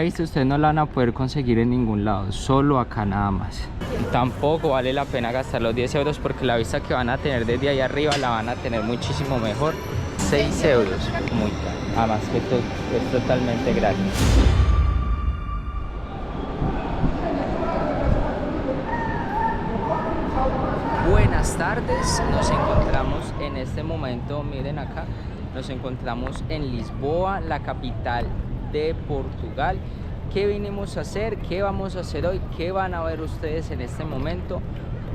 Viste, ustedes no la van a poder conseguir en ningún lado, solo acá nada más. Tampoco vale la pena gastar los 10 euros porque la vista que van a tener desde ahí arriba la van a tener muchísimo mejor. 6 euros, muy caro. Además que esto es totalmente gratis. Buenas tardes, nos encontramos en este momento, miren acá, nos encontramos en Lisboa, la capital de Portugal. ¿Qué vinimos a hacer? ¿Qué vamos a hacer hoy? ¿Qué van a ver ustedes en este momento?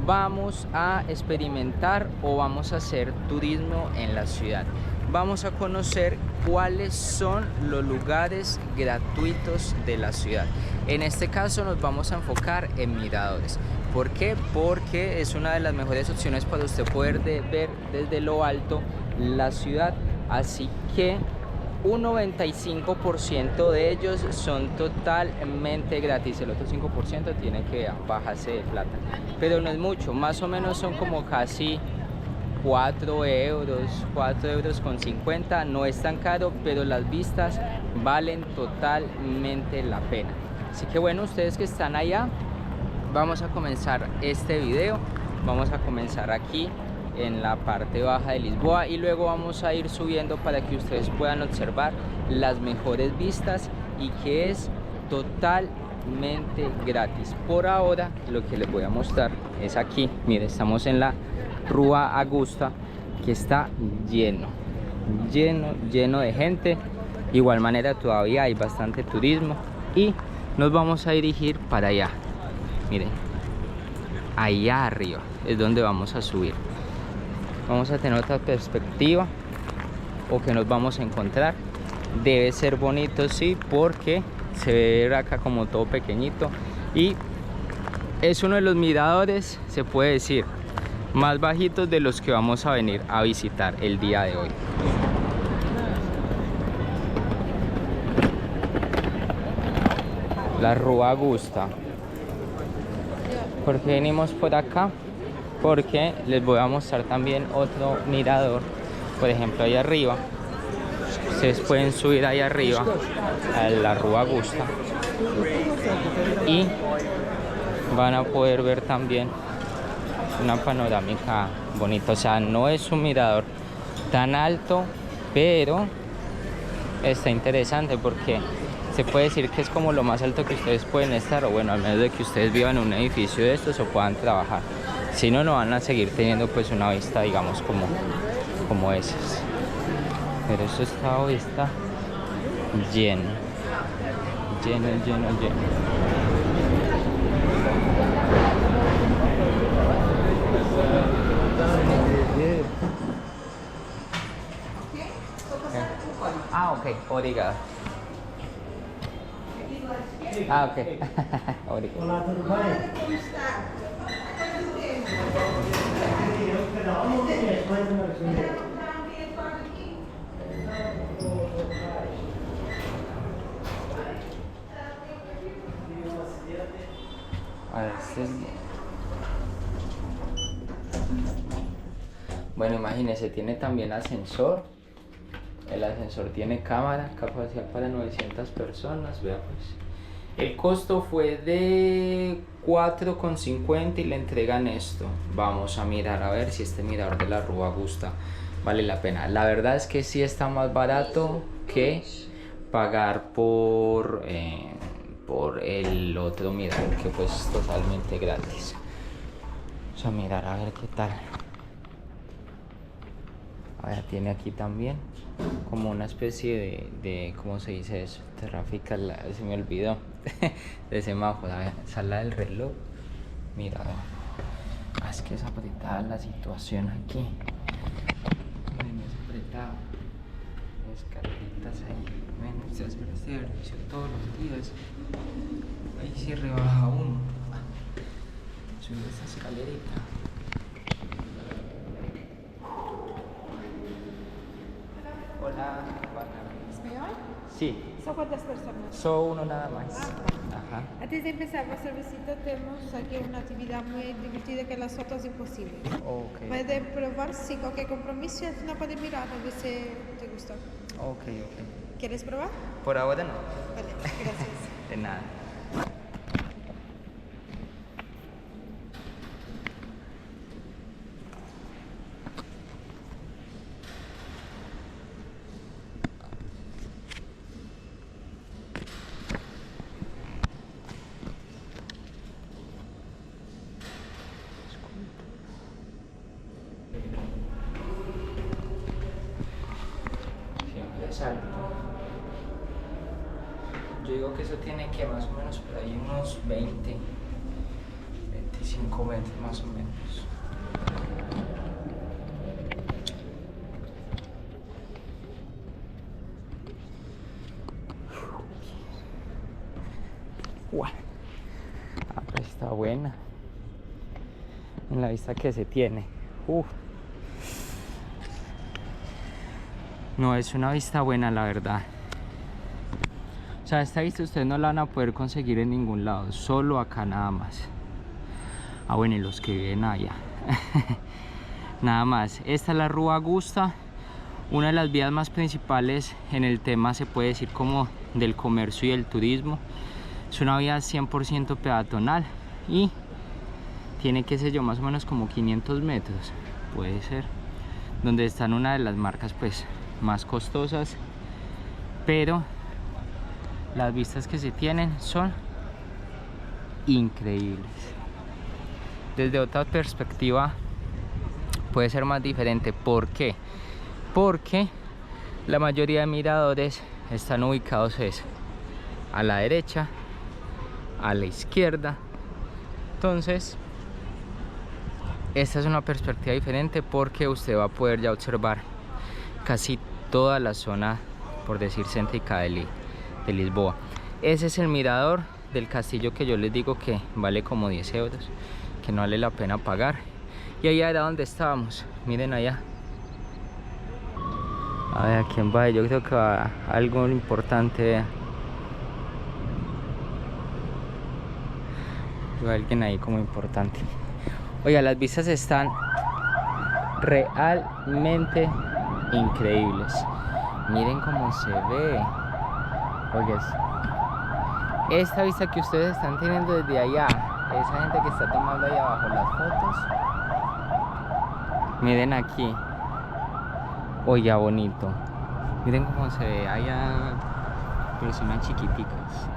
Vamos a experimentar o vamos a hacer turismo en la ciudad. Vamos a conocer cuáles son los lugares gratuitos de la ciudad. En este caso nos vamos a enfocar en miradores. ¿Por qué? Porque es una de las mejores opciones para usted poder ver desde lo alto la ciudad. Así que un 95% de ellos son totalmente gratis. El otro 5% tiene que bajarse de plata. Pero no es mucho, más o menos son como casi 4 euros con 50. No es tan caro, pero las vistas valen totalmente la pena. Así que bueno, ustedes que están allá, vamos a comenzar este video. Vamos a comenzar aquí en la parte baja de Lisboa y luego vamos a ir subiendo para que ustedes puedan observar las mejores vistas y que es totalmente gratis. Por ahora lo que les voy a mostrar es aquí, miren, estamos en la Rua Augusta, que está lleno de gente. De igual manera todavía hay bastante turismo y nos vamos a dirigir para allá. Miren, allá arriba es donde vamos a subir. Vamos a tener otra perspectiva o que nos vamos a encontrar. Debe ser bonito, sí, porque se ve acá como todo pequeñito y es uno de los miradores, se puede decir, más bajitos de los que vamos a venir a visitar el día de hoy. La Rua Augusta. ¿Por qué venimos por acá? Porque les voy a mostrar también otro mirador. Por ejemplo, ahí arriba ustedes pueden subir ahí arriba a la Rua Augusta y van a poder ver también una panorámica bonita. O sea, no es un mirador tan alto, pero está interesante porque se puede decir que es como lo más alto que ustedes pueden estar, o bueno, al menos de que ustedes vivan en un edificio de estos o puedan trabajar. Si no, no van a seguir teniendo pues una vista, digamos, como esas. Pero eso está hoy está lleno. Ah, ok, obrigado. Ah, ok. Obrigado. Olá, tudo bem? Como está? A ver, bueno, imagínense, tiene también ascensor. El ascensor tiene cámara, capacidad para 900 personas. Vea pues. El costo fue de 4,50 y le entregan esto. Vamos a mirar a ver si este mirador de la Rua Augusta vale la pena. La verdad es que sí está más barato que pagar por el otro mirador, que pues es totalmente gratis. Vamos a mirar a ver qué tal. A ver, tiene aquí también como una especie de ¿cómo se dice eso? Terráfica, se me olvidó. De semáforo. A ver, sala del reloj. Mira, a ver. Es que es apretada la situación aquí. Miren, es apretado. Escaleritas ahí. Ven, se hace este servicio todos los días. Ahí se rebaja uno. Sube esta escalerita. Hola, ¿Español? sí, ¿Son cuántas personas? solo uno nada más. Ah, Ajá. Antes de empezar nuestra visita tenemos aquí una actividad muy divertida que es las fotos imposibles. Ok. Puede probar sin cualquier compromiso y al final puede mirar a ver si te gustó. Ok. ¿Quieres probar? Por ahora no. Vale, gracias. absolutamente nada. Siempre es alto. Yo digo que eso tiene que más o menos por ahí unos 20, 25 metros más o menos. Wow. Ah, pero está buena. En la vista que se tiene. No, es una vista buena, la verdad. O sea, esta vista ustedes no la van a poder conseguir en ningún lado, solo acá nada más. Ah, bueno, y los que viven allá. Nada más. Esta es la Rua Augusta, una de las vías más principales en el tema, se puede decir, como del comercio y el turismo. Es una vía 100% peatonal y tiene, qué sé yo, más o menos como 500 metros, puede ser, donde están una de las marcas pues más costosas, pero las vistas que se tienen son increíbles. Desde otra perspectiva puede ser más diferente. ¿Por qué? Porque la mayoría de miradores están ubicados a la derecha, a la izquierda. Entonces esta es una perspectiva diferente porque usted va a poder ya observar casi toda la zona, por decir, céntrica de Lisboa. Ese es el mirador del castillo que yo les digo que vale como 10 euros, que no vale la pena pagar. Y allá era donde estábamos, miren allá. A ver, ¿a quién va? Yo creo que va algo importante, vea. Va alguien ahí como importante. Oiga, las vistas están realmente increíbles. Miren cómo se ve. Oiga, esta vista que ustedes están teniendo desde allá, esa gente que está tomando ahí abajo las fotos, miren aquí. Oiga, bonito. Miren cómo se ve allá, personas chiquiticas.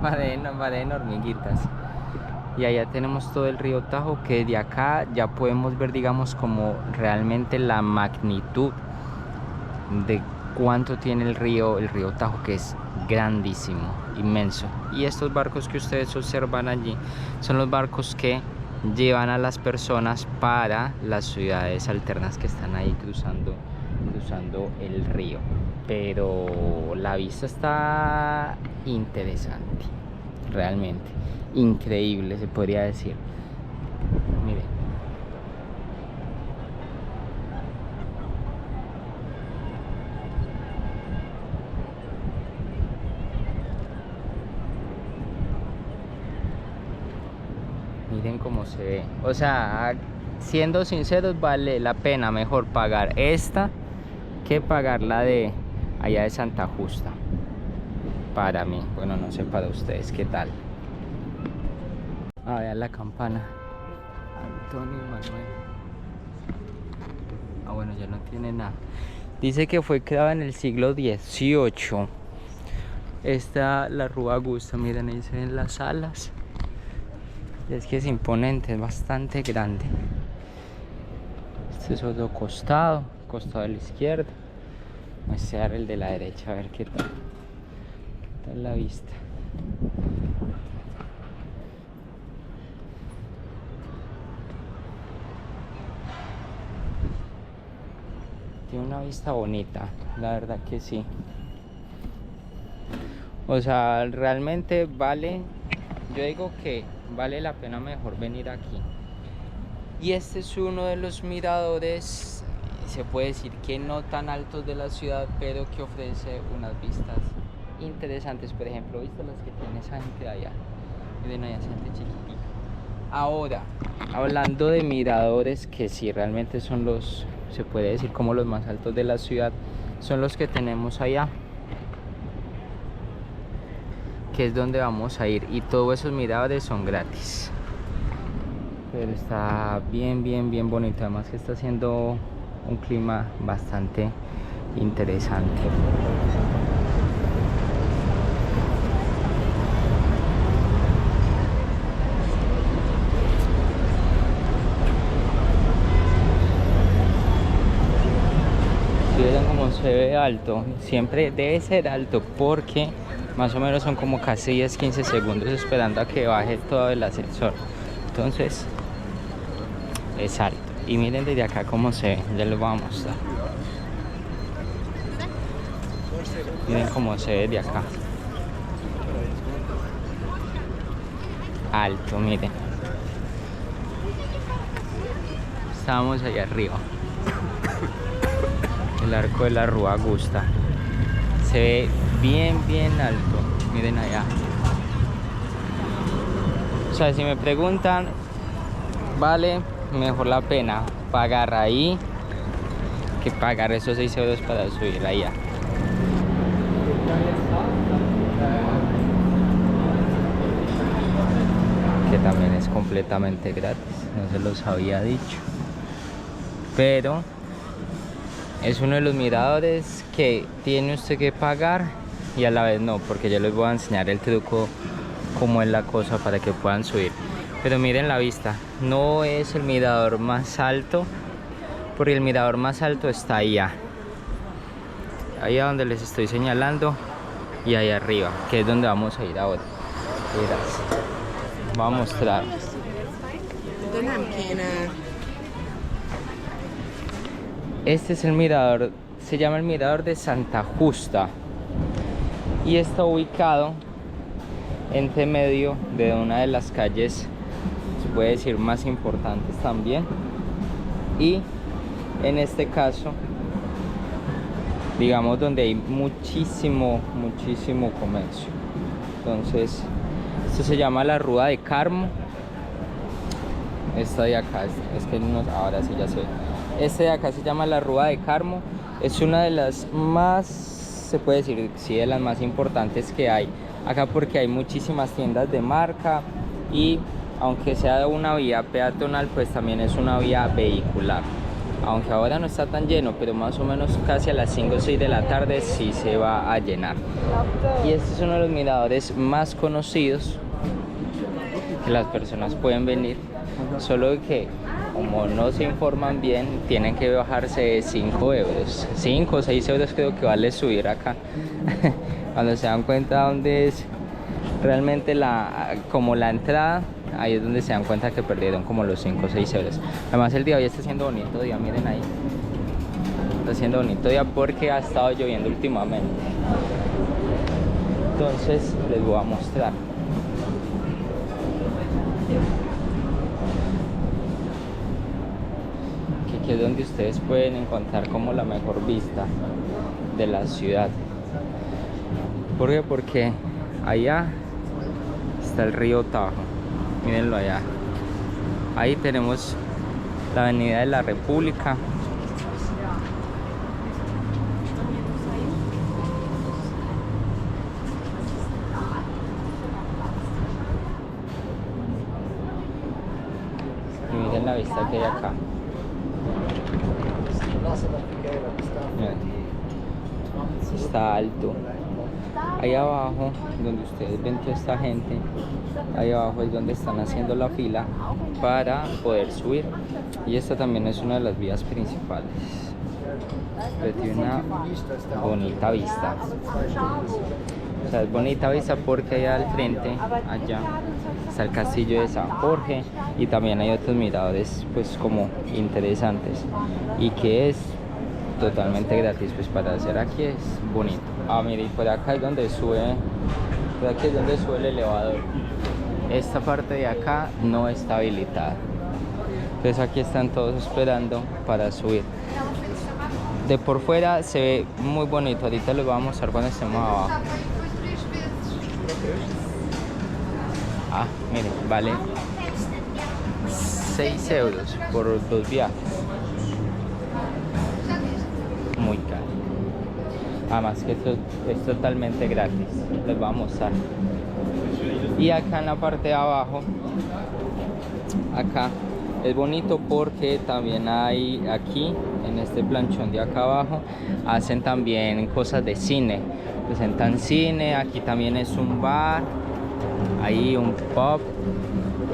Van hormiguitas. Y allá tenemos todo el río Tajo, que de acá ya podemos ver, digamos, como realmente la magnitud de cuánto tiene el río Tajo, que es grandísimo, inmenso. Y estos barcos que ustedes observan allí son los barcos que llevan a las personas para las ciudades alternas que están ahí cruzando el río. Pero la vista está interesante, realmente increíble, se podría decir. Miren, miren cómo se ve. O sea, siendo sinceros, vale la pena mejor pagar esta que pagar la de allá de Santa Justa. Para mí, bueno, no sé para ustedes qué tal. Ah, vean la campana. Antonio Manuel. Ah, bueno, ya no tiene nada. Dice que fue creada en el siglo XVIII. Esta, la Rua Augusta, miren, ahí se ven las alas. Es que es imponente, es bastante grande. Este es otro costado de la izquierda. Vamos a dar el de la derecha, a ver qué tal. Esta es la vista. Tiene una vista bonita, la verdad que sí. O sea, realmente vale, yo digo que vale la pena mejor venir aquí. Y este es uno de los miradores, se puede decir que no tan altos de la ciudad, pero que ofrece unas vistas interesantes. Por ejemplo, ¿viste las que tiene esa gente de allá? Miren allá, esa gente chiquitita. Ahora, hablando de miradores que sí realmente son los, se puede decir como los más altos de la ciudad, son los que tenemos allá. que es donde vamos a ir, y todos esos miradores son gratis. Pero está bien bonito, además que está haciendo un clima bastante interesante. Si ven cómo se ve alto, siempre debe ser alto porque más o menos son como casi 10-15 segundos esperando a que baje todo el ascensor. Entonces es alto. Y miren desde acá cómo se ve, ya les voy a mostrar. Miren cómo se ve de acá. Alto, miren. Estamos allá arriba. El arco de la Rúa Augusta. Se ve bien alto. Miren allá. O sea, si me preguntan, vale mejor la pena pagar ahí que pagar esos 6 euros para subir allá. Que también es completamente gratis, no se los había dicho, pero es uno de los miradores que tiene usted que pagar y a la vez no, porque yo les voy a enseñar el truco, cómo es la cosa para que puedan subir. Pero miren la vista, no es el mirador más alto, porque el mirador más alto está allá donde les estoy señalando, y ahí arriba, que es donde vamos a ir ahora. Verás. Voy a mostrar. Este es el mirador, se llama el mirador de Santa Justa y está ubicado entre medio de una de las calles, se puede decir, más importantes también, y en este caso, digamos, donde hay muchísimo comercio. Entonces esto se llama la Rúa de Carmo. Esta de acá, es que no, ahora sí ya se ve. Este de acá se llama la Rúa de Carmo. Es una de las más, se puede decir, sí, de las más importantes que hay acá, porque hay muchísimas tiendas de marca, y aunque sea una vía peatonal, pues también es una vía vehicular. Aunque ahora no está tan lleno, pero más o menos casi a las 5 o 6 de la tarde sí se va a llenar. Y este es uno de los miradores más conocidos que las personas pueden venir, solo que como no se informan bien, tienen que bajarse 5 euros, 5 o 6 euros creo que vale subir acá. Cuando se dan cuenta dónde es realmente como la entrada, ahí es donde se dan cuenta que perdieron como los 5 o 6 euros. Además el día hoy está haciendo bonito día, miren ahí. Está haciendo bonito día porque ha estado lloviendo últimamente. Entonces les voy a mostrar. Que aquí es donde ustedes pueden encontrar como la mejor vista de la ciudad. ¿Por qué? Porque allá está el río Tajo. Mírenlo allá. Ahí tenemos la Avenida de la República. Y miren la vista que hay acá. Miren. Está alto. Ahí abajo, donde ustedes ven toda esta gente, ahí abajo es donde están haciendo la fila para poder subir. Y esta también es una de las vías principales. Pero tiene una bonita vista. O sea, es bonita vista porque allá al frente, allá, está el castillo de San Jorge, y también hay otros miradores pues como interesantes, y que es totalmente gratis, pues para hacer aquí es bonito. Ah, mire, y por acá es donde sube, por aquí es donde sube el elevador. Esta parte de acá no está habilitada, entonces aquí están todos esperando para subir. De por fuera se ve muy bonito, ahorita les voy a mostrar cuando estemos abajo. Ah, miren, vale 6 euros por 2 viajes. Muy caro. Además que esto es totalmente gratis. Les voy a mostrar. Y acá en la parte de abajo, acá es bonito porque también hay aquí, en este planchón de acá abajo, hacen también cosas de cine. Presentan cine, aquí también es un bar, ahí un pub.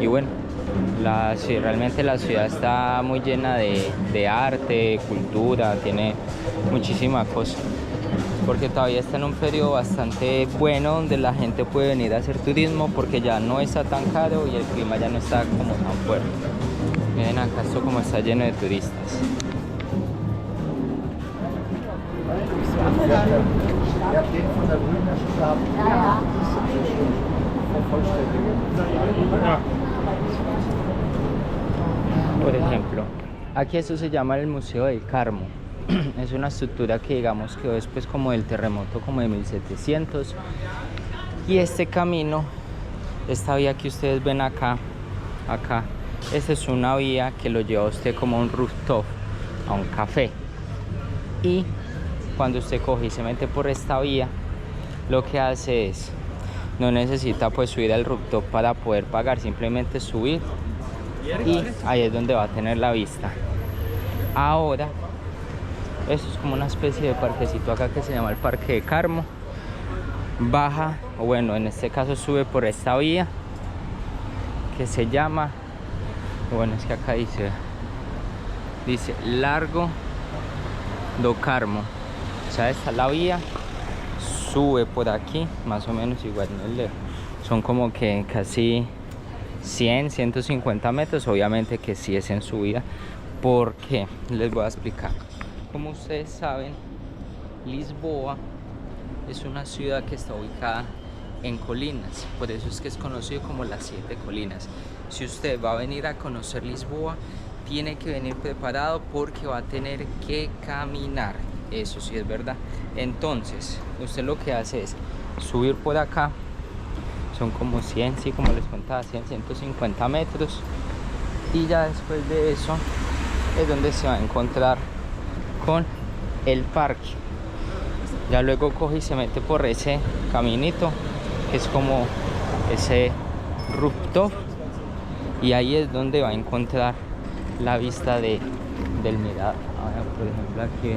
Y bueno, sí, realmente la ciudad está muy llena de arte, cultura, tiene muchísima cosa. Porque todavía está en un periodo bastante bueno donde la gente puede venir a hacer turismo porque ya no está tan caro y el clima ya no está como tan fuerte. Miren acá esto como está lleno de turistas. Por ejemplo, aquí esto se llama el Museo del Carmo. Es una estructura que digamos quedó después como del terremoto como de 1700. Y este camino, esta vía que ustedes ven acá, esta es una vía que lo lleva a usted como a un rooftop, a un café. Y cuando usted coge y se mete por esta vía, lo que hace es, no necesita pues subir al rooftop para poder pagar, simplemente subir y ahí es donde va a tener la vista. Ahora, esto es como una especie de parquecito acá que se llama el Parque de Carmo. Baja, o bueno, en este caso sube por esta vía que se llama, bueno, es que acá dice Largo do Carmo. O sea, esta es la vía, sube por aquí, más o menos, igual no es lejos. Son como que casi 100, 150 metros, obviamente que sí es en subida. ¿Por qué? Les voy a explicar. Como ustedes saben, Lisboa es una ciudad que está ubicada en colinas, por eso es que es conocido como las 7 colinas. Si usted va a venir a conocer Lisboa, tiene que venir preparado porque va a tener que caminar, eso sí es verdad. Entonces, usted lo que hace es subir por acá, son como 100, sí, como les contaba, 100, 150 metros, y ya después de eso es donde se va a encontrar con el parque. Ya luego coge y se mete por ese caminito que es como ese rooftop, y ahí es donde va a encontrar la vista del mirador. Ahora, por ejemplo, aquí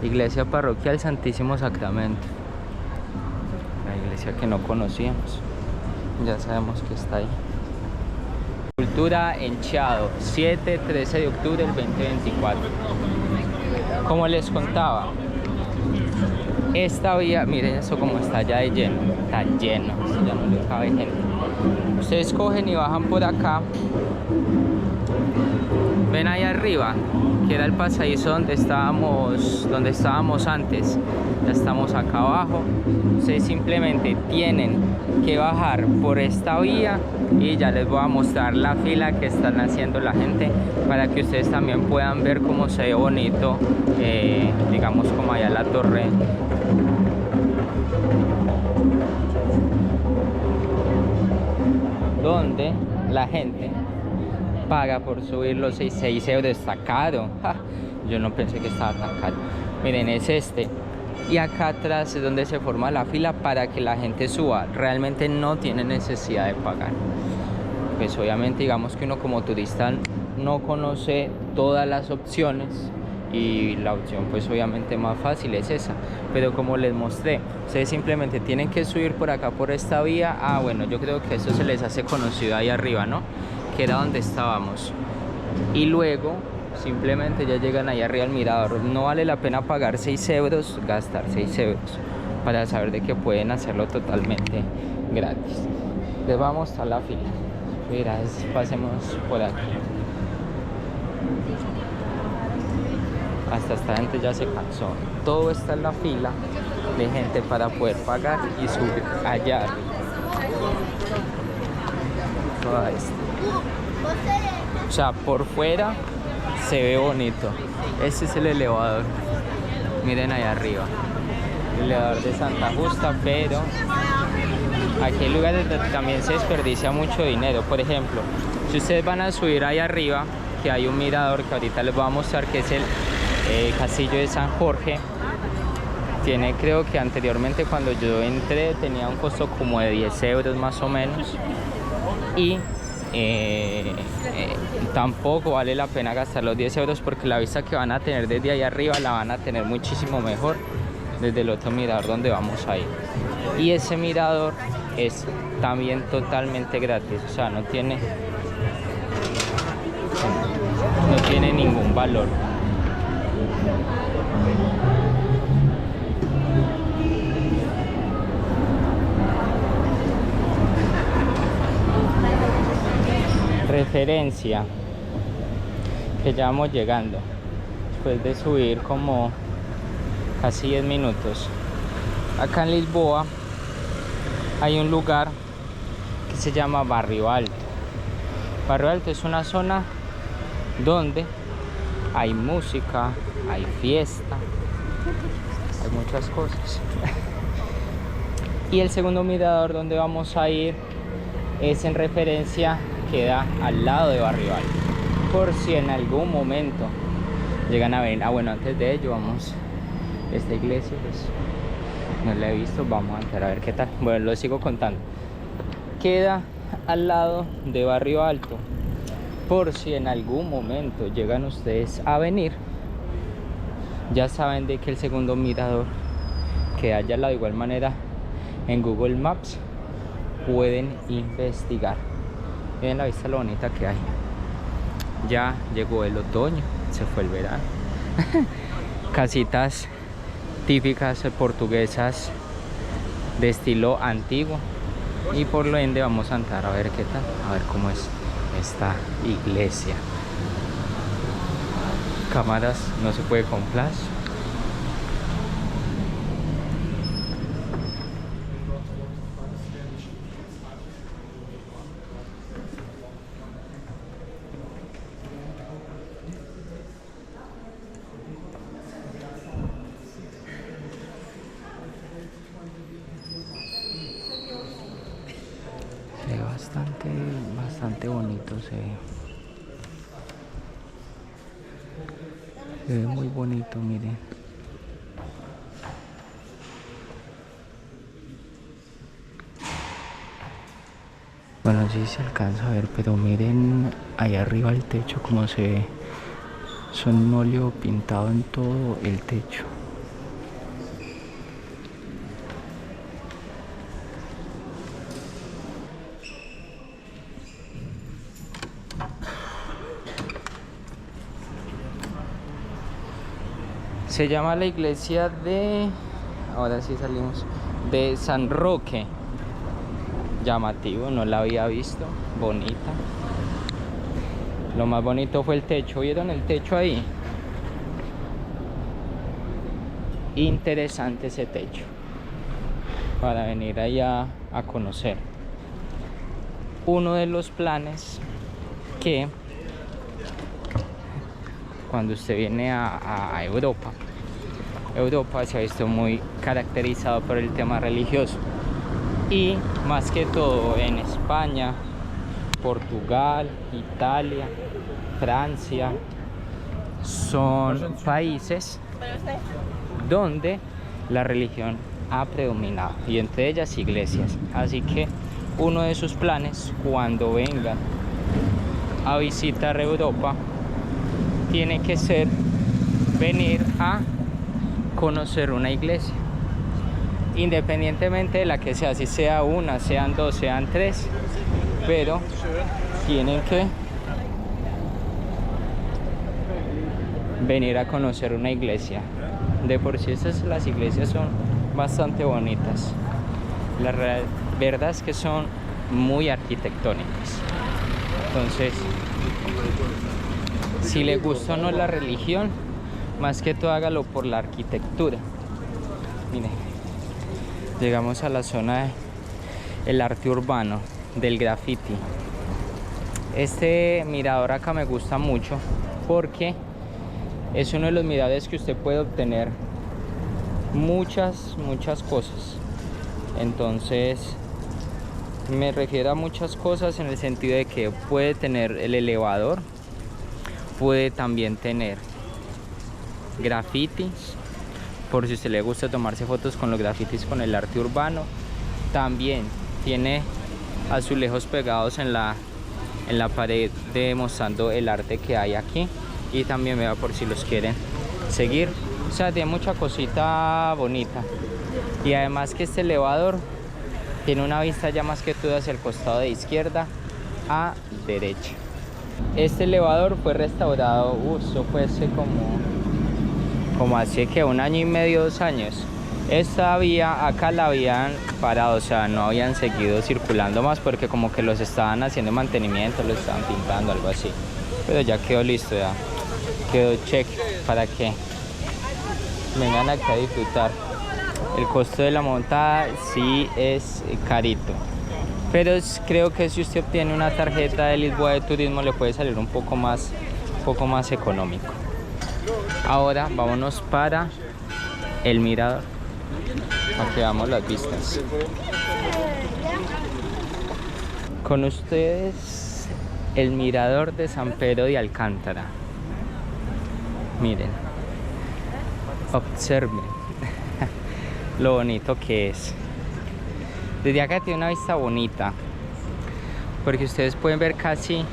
Iglesia Parroquial Santísimo Sacramento, la iglesia que no conocíamos, ya sabemos que está ahí. Cultura en Chiado, 7-13 de octubre del 2024. Como les contaba, esta vía, miren eso como está ya de lleno, está lleno, ya no le cabe gente. Ustedes cogen y bajan por acá, ven ahí arriba, que era el pasadizo donde estábamos antes. Ya estamos acá abajo. Ustedes simplemente tienen que bajar por esta vía y ya les voy a mostrar la fila que están haciendo la gente para que ustedes también puedan ver cómo se ve bonito, digamos como allá la torre. Donde la gente paga por subir los 6 euros, está caro. Yo no pensé que estaba tan caro. Miren, es este. Y acá atrás es donde se forma la fila para que la gente suba. Realmente no tiene necesidad de pagar. Pues obviamente digamos que uno como turista no conoce todas las opciones y la opción pues obviamente más fácil es esa. Pero como les mostré, ustedes simplemente tienen que subir por acá por esta vía. Bueno, yo creo que esto se les hace conocido ahí arriba, ¿no? Que era donde estábamos. Y luego simplemente ya llegan ahí arriba al mirador. No vale la pena pagar 6 euros, gastar 6 euros para saber de que pueden hacerlo totalmente gratis. Les vamos a la fila. Mira, pasemos por aquí. Hasta esta gente ya se cansó. Todo está en la fila de gente para poder pagar y subir allá. Toda esta. O sea, por fuera se ve bonito. Este es el elevador. Miren ahí arriba. El elevador de Santa Justa, pero aquí hay lugares donde también se desperdicia mucho dinero. Por ejemplo, si ustedes van a subir ahí arriba, que hay un mirador que ahorita les voy a mostrar, que es el Castillo de San Jorge. Tiene, creo que anteriormente cuando yo entré tenía un costo como de 10 euros más o menos. Y tampoco vale la pena gastar los 10 euros porque la vista que van a tener desde ahí arriba la van a tener muchísimo mejor desde el otro mirador donde vamos a ir. Y ese mirador es también totalmente gratis, o sea, no tiene ningún valor. Referencia que ya vamos llegando después de subir como casi 10 minutos. Acá en Lisboa hay un lugar que se llama Barrio Alto. Barrio Alto es una zona donde hay música, hay fiesta, hay muchas cosas. Y el segundo mirador donde vamos a ir es en referencia, queda al lado de Barrio Alto, por si en algún momento llegan a ver. Bueno, antes de ello vamos, esta iglesia pues no la he visto, vamos a entrar a ver qué tal. Bueno, lo sigo contando. Queda al lado de Barrio Alto, por si en algún momento llegan ustedes a venir, ya saben de que el segundo mirador queda allá al lado. De igual manera en Google Maps pueden investigar. Miren la vista lo bonita que hay. Ya llegó el otoño, se fue el verano. Casitas típicas portuguesas de estilo antiguo. Y por lo ende vamos a entrar a ver qué tal, a ver cómo es esta iglesia. Cámaras no se puede con flash. Bastante bonito, se ve muy bonito, miren. Bueno, sí se alcanza a ver, pero miren ahí arriba el techo como se ve. Son un óleo pintado en todo el techo. Se llama la iglesia de, ahora sí salimos, de San Roque. Llamativo, no la había visto, bonita. Lo más bonito fue el techo, ¿vieron el techo ahí? Interesante ese techo, para venir allá a conocer. Uno de los planes que cuando usted viene a Europa se ha visto muy caracterizado por el tema religioso, y más que todo en España, Portugal, Italia, Francia, son países donde la religión ha predominado, y entre ellas iglesias. Así que uno de sus planes cuando vengan a visitar Europa tiene que ser venir a conocer una iglesia, independientemente de la que sea, si sea una, sean dos, sean tres, pero tienen que venir a conocer una iglesia. De por sí las iglesias son bastante bonitas, la verdad es que son muy arquitectónicas. Entonces, si le gusta o no la religión, más que todo hágalo por la arquitectura. Miren, llegamos a la zona del arte urbano, del graffiti. Este mirador acá me gusta mucho porque es uno de los miradores que usted puede obtener muchas cosas. Entonces me refiero a muchas cosas en el sentido de que puede tener el elevador, puede también tener grafitis, por si a usted le gusta tomarse fotos con los grafitis, con el arte urbano. También tiene azulejos pegados en la pared demostrando el arte que hay aquí, y también vea por si los quieren seguir. O sea, tiene mucha cosita bonita, y además que este elevador tiene una vista ya más que todo hacia el costado de izquierda a derecha. Este elevador fue restaurado, eso fue hace como hace que 1 año y medio, 2 años. Esta vía acá la habían parado, o sea, no habían seguido circulando más porque como que los estaban haciendo mantenimiento, los estaban pintando, algo así. Pero ya quedó listo, ya quedó check para que vengan aquí a disfrutar. El costo de la montada sí es carito, pero creo que si usted obtiene una tarjeta de Lisboa de turismo le puede salir un poco más económico. Ahora vámonos para el mirador, para que veamos las vistas. Con ustedes el mirador de San Pedro de Alcántara. Miren, observen lo bonito que es. Desde acá tiene una vista bonita, porque ustedes pueden ver casi,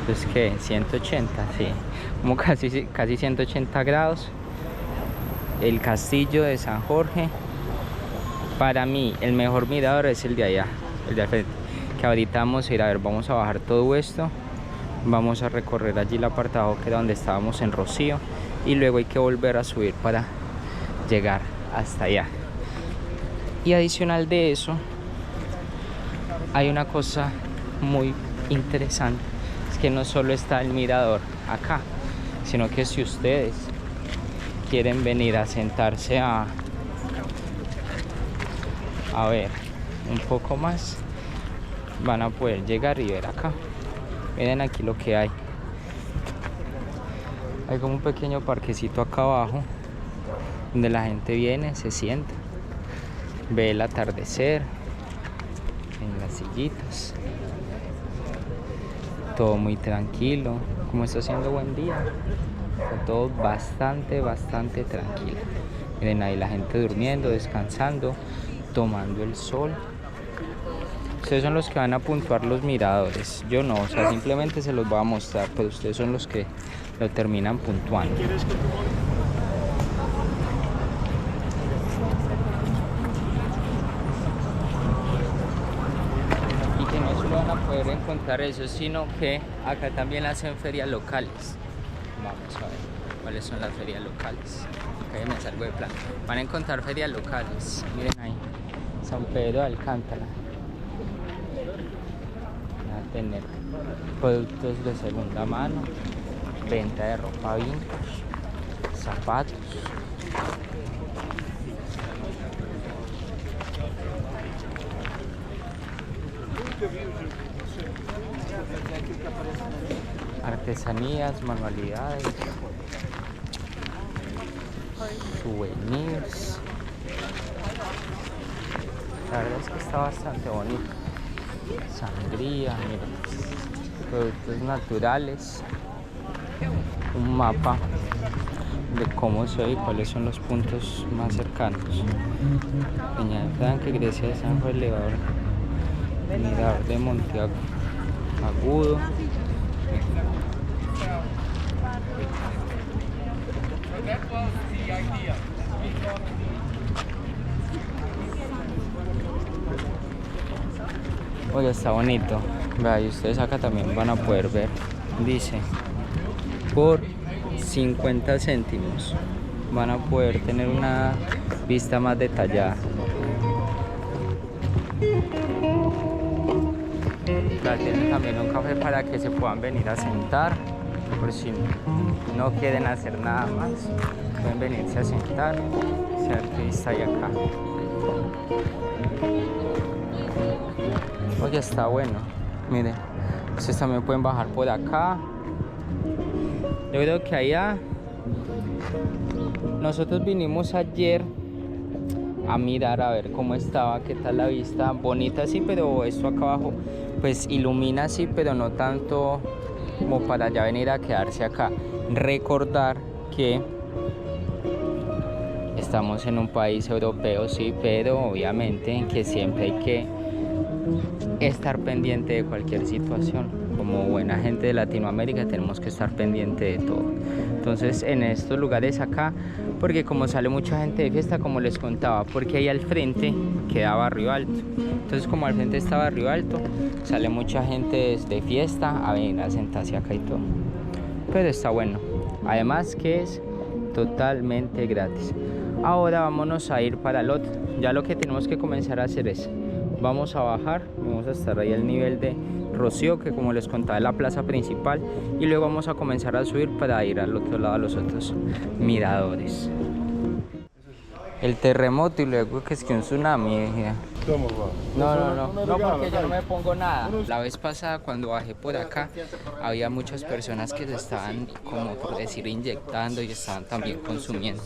pues que 180, sí, como casi 180 grados el castillo de San Jorge. Para mí el mejor mirador es el de allá, el de al frente, que ahorita vamos a ir a ver. Vamos a bajar todo esto, vamos a recorrer allí la parte de abajo que era donde estábamos en Rocío, y luego hay que volver a subir para llegar hasta allá. Y adicional de eso hay una cosa muy interesante, es que no solo está el mirador acá, sino que si ustedes quieren venir a sentarse a ver un poco más, van a poder llegar y ver acá. Miren aquí lo que hay como un pequeño parquecito acá abajo donde la gente viene, se sienta, ve el atardecer en las sillitas, todo muy tranquilo. Como está haciendo buen día, está todo bastante tranquilo. Miren ahí la gente durmiendo, descansando, tomando el sol. Ustedes son los que van a puntuar los miradores, yo no, o sea, simplemente se los voy a mostrar, pero ustedes son los que lo terminan puntuando. Y que no solo van a poder encontrar eso, sino que acá también hacen ferias locales. Vamos a ver cuáles son las ferias locales. Acá me salgo de plan. Van a encontrar ferias locales, miren ahí, San Pedro de Alcántara. Van a tener productos de segunda mano, venta de ropa vintage, zapatos. Artesanías, manualidades, souvenirs. La verdad es que está bastante bonito. Sangría, miren, productos naturales, un mapa de cómo se ve y cuáles son los puntos más cercanos. Peña de Franca, Iglesia de San Juan, elevador, mirador de Monte Agudo. Oye, está bonito. Vea, y ustedes acá también van a poder ver. Dice, por 50 céntimos van a poder tener una vista más detallada. Tienen también un café para que se puedan venir a sentar, por si no quieren hacer nada más, pueden venirse a sentar. ¿Qué vista hay acá? Oye, está bueno. Miren, ustedes también pueden bajar por acá. Yo creo que allá nosotros vinimos ayer a mirar a ver cómo estaba, qué tal la vista. Bonita sí, pero esto acá abajo pues ilumina sí, pero no tanto como para ya venir a quedarse acá. Recordar que estamos en un país europeo, sí, pero obviamente que siempre hay que estar pendiente de cualquier situación. Como buena gente de Latinoamérica tenemos que estar pendiente de todo. Entonces en estos lugares acá, porque como sale mucha gente de fiesta, como les contaba, porque ahí al frente queda Barrio Alto. Entonces como al frente está Barrio Alto, sale mucha gente de fiesta a venir a sentarse acá y todo. Pero está bueno. Además que es totalmente gratis. Ahora vámonos a ir para el otro. Ya lo que tenemos que comenzar a hacer es, vamos a bajar, vamos a estar ahí al nivel de Rocío, que como les contaba es la plaza principal, y luego vamos a comenzar a subir para ir al otro lado a los otros miradores. El terremoto y luego que es que un tsunami. No, porque yo no me pongo nada. La vez pasada cuando bajé por acá había muchas personas que se estaban, como por decir, inyectando y estaban también consumiendo.